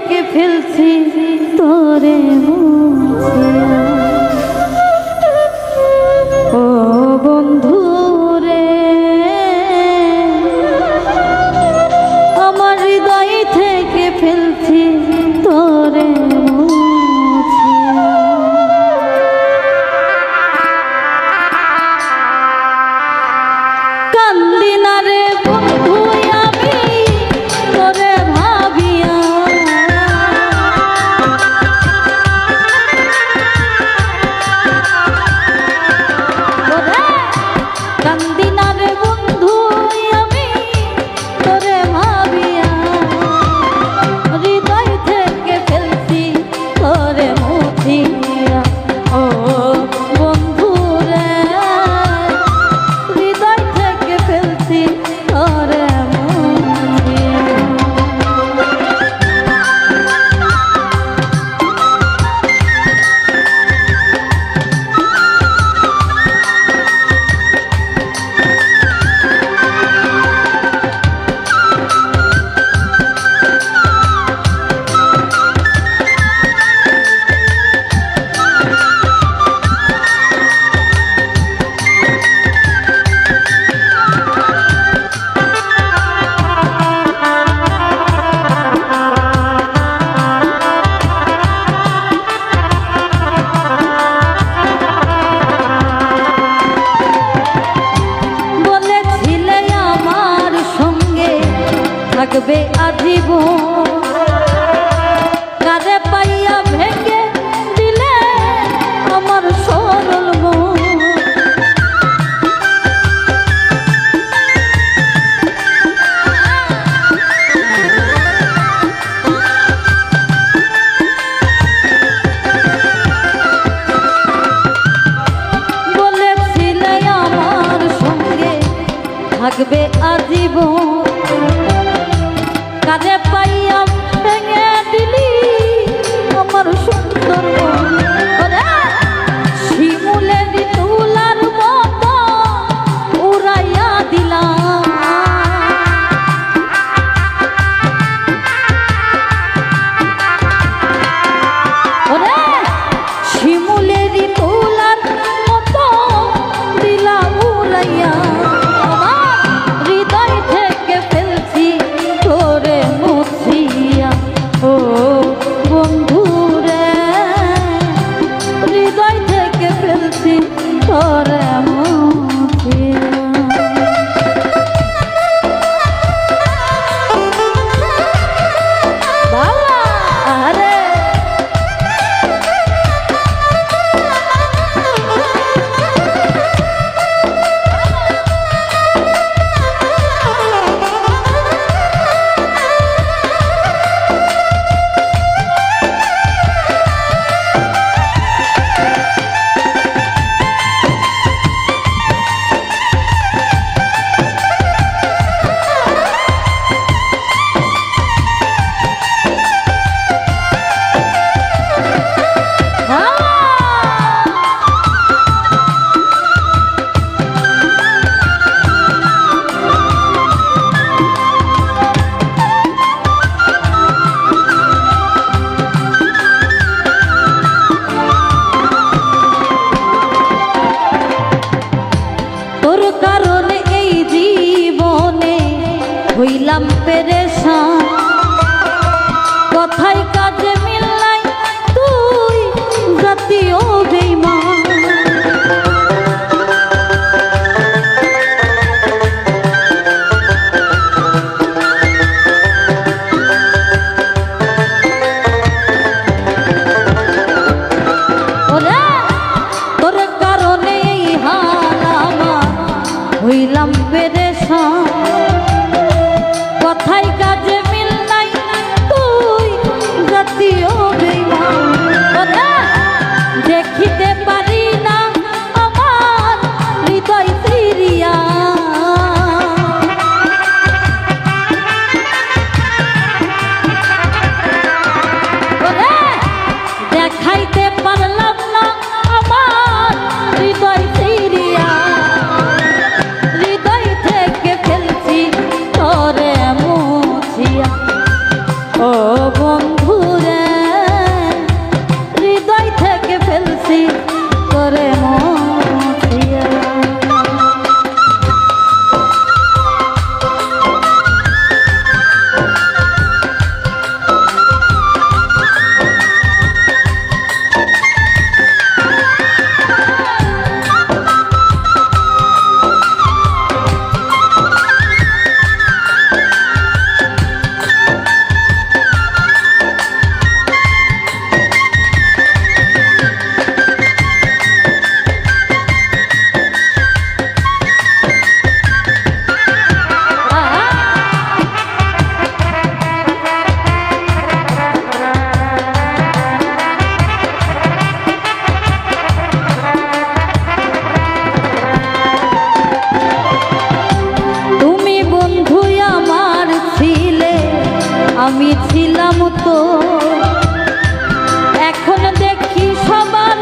থেকে ফেলছি তোরে মুছিয়া। ও বন্ধু রে, আমার হৃদয় থেকে ফেলছি তোরে মুছিয়া। কান্দি না রে বন্ধু আমি তোরে ভাবিয়া, কান্দি না রে বন্ধু আমি তোরে ভাবিয়া, হৃদয় থেকে ফেলছি তোরে মুছিয়া। ও বন্ধু রে, হৃদয় থেকে ফেলছি তোরে মুছিয়া। থাকবে আজীবন, কারে পাইয়া ভেঙে দিলে আমার সরল মন। বলেছিলে আমার সঙ্গে থাকবে আজীবন, কারে পাইয়া ভেঙে দিলি আমার সুন্দর মন। শিমুলের তুলার মতো উড়াইয়া দিলাম, শিমুলের তুলার মতো দিলাম উড়াইয়া। হৃদয় থেকে ফেলছি তোরে মুছিয়া। ও বন্ধু রে, হৃদয় থেকে ফেলছি তোরে মুছিয়া। বাবা আরে হইলাম পেরেশান, কথায় কাজে মিল নাই তুই জাতীয় বেঈমান। তোর কারণে এই হাল আমার, হইলাম পেরেশান, কথাই কাজে মিল নাই তুই জাতীয় বেঈমান। দেখিতে পারি না আমার হৃদয় ফিরিয়া, দেখাইতে পারলাম না আমার হৃদয় ফিরিয়া। হৃদয় থেকে ফেলছি তোরে মুছিয়া। ও বন্ধু ছিলাম তো এখন দেখি সবার